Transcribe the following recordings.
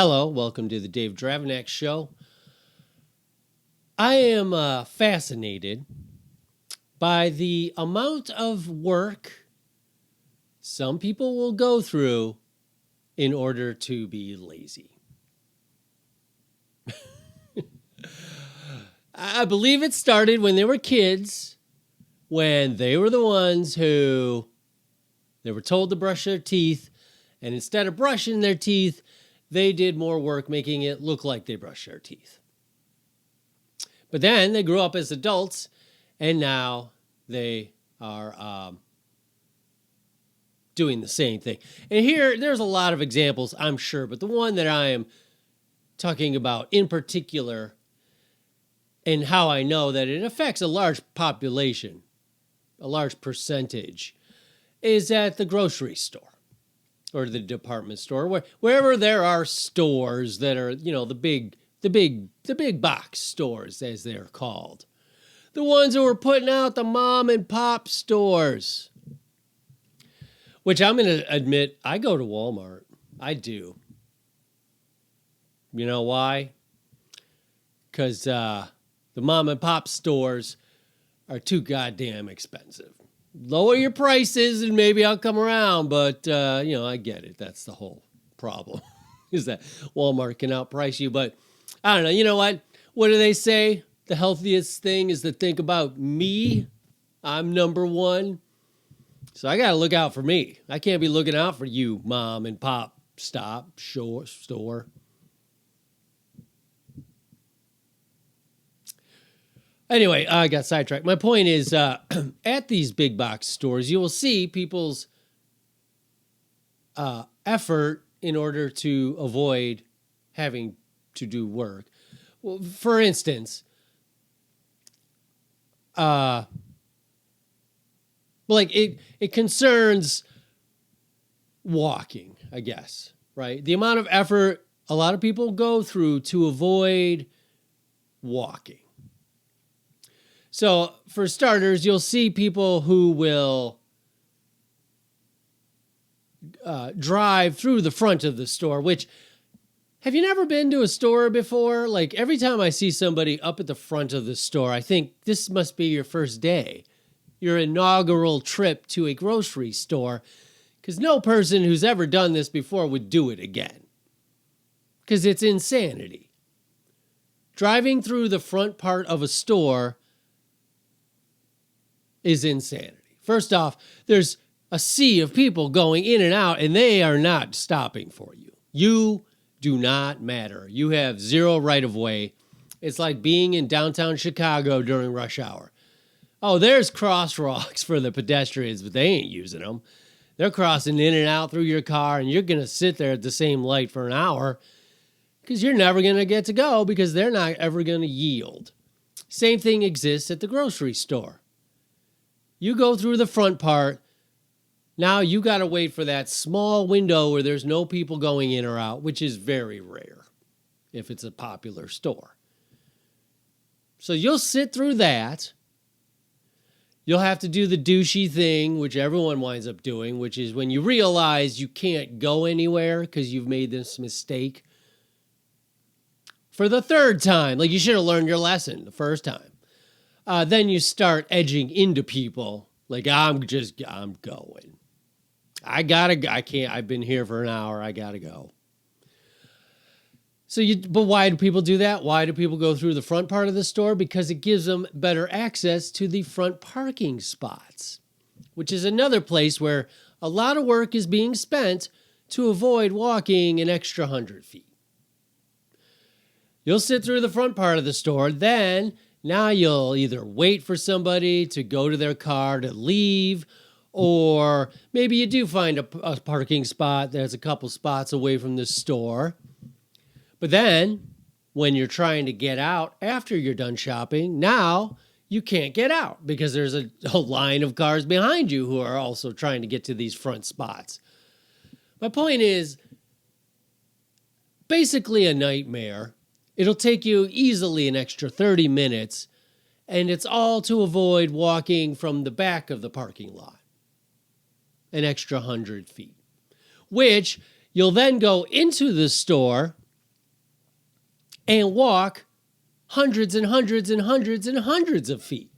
Hello, welcome to the Dave Dravnak Show. I am fascinated by the amount of work some people will go through in order to be lazy. I believe it started when they were kids, when they were the ones who they were told to brush their teeth, and instead of brushing their teeth, they did more work making it look like they brushed their teeth. But then they grew up as adults, and now they are doing the same thing. And there's a lot of examples, I'm sure, but the one that I am talking about in particular, and how I know that it affects a large population, a large percentage, is at the grocery store or the department store, wherever there are stores that are, the big box stores, as they're called. The ones who are putting out the mom and pop stores. Which I'm going to admit, I go to Walmart. I do. You know why? Because the mom and pop stores are too goddamn expensive. Lower your prices and maybe I'll come around, but, I get it. That's the whole problem, is that Walmart can outprice you. But I don't know. You know what? What do they say? The healthiest thing is to think about me. I'm number one. So I got to look out for me. I can't be looking out for you, mom and pop store. Anyway, I got sidetracked. My point is, at these big box stores, you will see people's effort in order to avoid having to do work. Well, for instance, it concerns walking, I guess, right? The amount of effort a lot of people go through to avoid walking. So, for starters, you'll see people who will drive through the front of the store, which, have you never been to a store before? Like, every time I see somebody up at the front of the store, I think this must be your first day, your inaugural trip to a grocery store, because no person who's ever done this before would do it again, because it's insanity. Driving through the front part of a store is insanity. First off, there's a sea of people going in and out, and they are not stopping for you. You do not matter. You have zero right of way. It's like being in downtown Chicago during rush hour. Oh, there's crosswalks for the pedestrians, but they ain't using them. They're crossing in and out through your car, and you're going to sit there at the same light for an hour because you're never going to get to go because they're not ever going to yield. Same thing exists at the grocery store. You go through the front part. Now you got to wait for that small window where there's no people going in or out, which is very rare if it's a popular store. So you'll sit through that. You'll have to do the douchey thing, which everyone winds up doing, which is when you realize you can't go anywhere because you've made this mistake for the third time. Like, you should have learned your lesson the first time. Then you start edging into people. Like, I'm going. I can't, I've been here for an hour. I gotta go. But why do people do that? Why do people go through the front part of the store? Because it gives them better access to the front parking spots, which is another place where a lot of work is being spent to avoid walking an extra 100 feet. You'll sit through the front part of the store, then now you'll either wait for somebody to go to their car to leave, or maybe you do find a parking spot that's a couple spots away from the store. But then, when you're trying to get out after you're done shopping, now you can't get out because there's a line of cars behind you who are also trying to get to these front spots. My point is, basically a nightmare. It'll take you easily an extra 30 minutes, and it's all to avoid walking from the back of the parking lot an extra 100 feet, which you'll then go into the store and walk hundreds and hundreds and hundreds and hundreds of feet.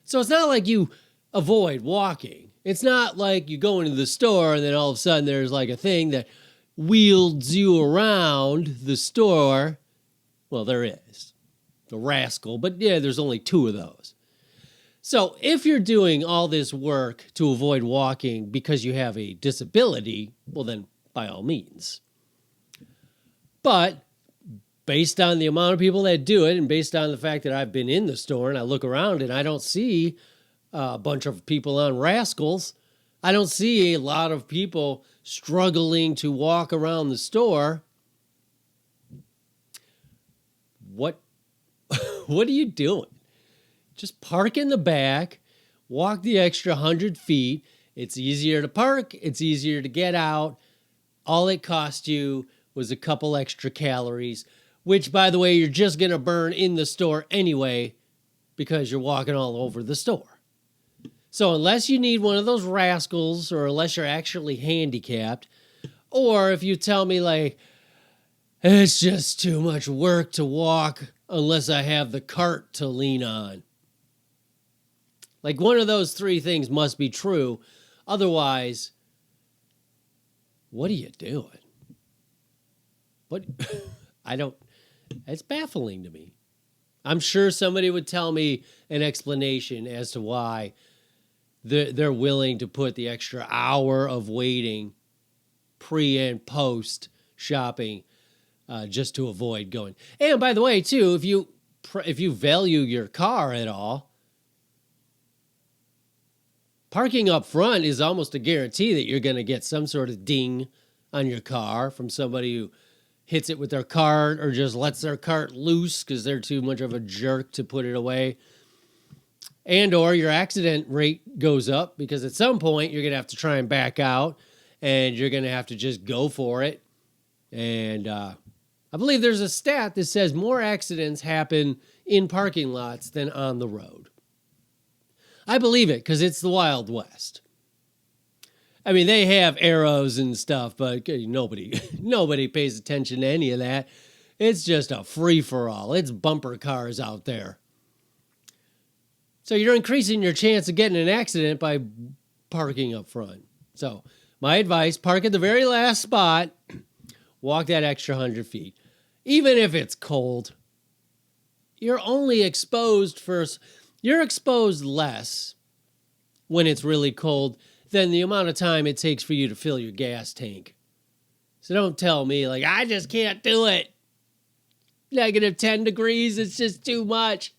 So it's not like you avoid walking. It's not like you go into the store and then all of a sudden there's like a thing that wheels you around the store. Well, there is. The rascal. But yeah, there's only 2 of those. So if you're doing all this work to avoid walking because you have a disability, well then by all means. But based on the amount of people that do it and based on the fact that I've been in the store and I look around and I don't see a bunch of people on rascals, I don't see a lot of people struggling to walk around the store. What are you doing? Just park in the back, walk the extra 100 feet. It's easier to park. It's easier to get out. All it cost you was a couple extra calories, which, by the way, you're just going to burn in the store anyway because you're walking all over the store. So unless you need one of those rascals or unless you're actually handicapped, or if you tell me like, it's just too much work to walk unless I have the cart to lean on. Like one of those 3 things must be true. Otherwise, what are you doing? What? It's baffling to me. I'm sure somebody would tell me an explanation as to why they're willing to put the extra hour of waiting pre and post shopping just to avoid going. And by the way, too, if you value your car at all, parking up front is almost a guarantee that you're going to get some sort of ding on your car from somebody who hits it with their cart or just lets their cart loose because they're too much of a jerk to put it away. And or your accident rate goes up because at some point you're going to have to try and back out and you're going to have to just go for it. And I believe there's a stat that says more accidents happen in parking lots than on the road. I believe it because it's the Wild West. I mean, they have arrows and stuff, but nobody pays attention to any of that. It's just a free-for-all. It's bumper cars out there. So you're increasing your chance of getting an accident by parking up front. So my advice, park at the very last spot, walk that extra 100 feet. Even if it's cold, you're only exposed you're exposed less when it's really cold than the amount of time it takes for you to fill your gas tank. So don't tell me, like, I just can't do it. -10 degrees, it's just too much.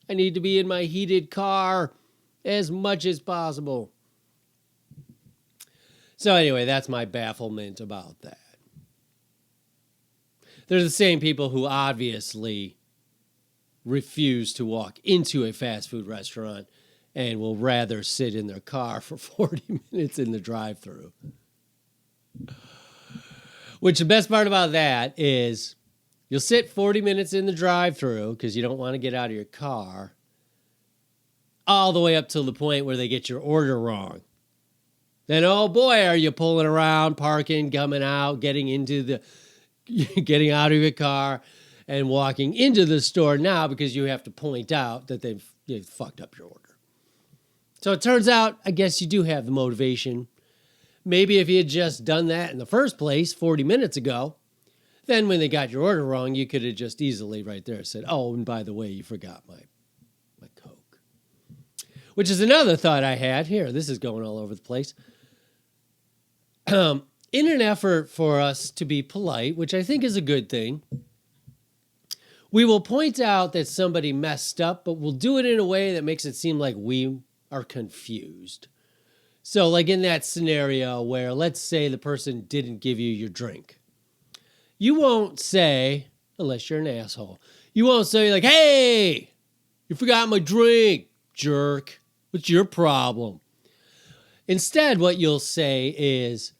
I need to be in my heated car as much as possible. So anyway, that's my bafflement about that. They're the same people who obviously refuse to walk into a fast food restaurant and will rather sit in their car for 40 minutes in the drive-thru. Which the best part about that is you'll sit 40 minutes in the drive-thru because you don't want to get out of your car all the way up till the point where they get your order wrong. Then, oh boy, are you pulling around, parking, coming out, getting out of your car and walking into the store now because you have to point out that they've fucked up your order. So it turns out, I guess you do have the motivation. Maybe if you had just done that in the first place 40 minutes ago, then when they got your order wrong, you could have just easily right there said, oh, and by the way, you forgot my Coke. Which is another thought I had. Here, this is going all over the place. In an effort for us to be polite, which I think is a good thing, we will point out that somebody messed up, but we'll do it in a way that makes it seem like we are confused. So like in that scenario where let's say the person didn't give you your drink. You won't say, unless you're an asshole, you won't say like, hey, you forgot my drink, jerk. What's your problem? Instead, what you'll say is,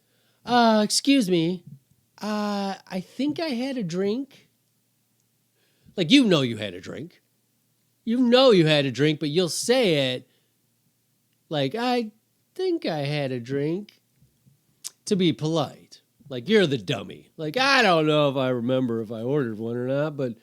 excuse me, I think I had a drink. Like, you know you had a drink. You know you had a drink, but you'll say it like, I think I had a drink, to be polite. Like, you're the dummy. Like, I don't know if I remember if I ordered one or not, but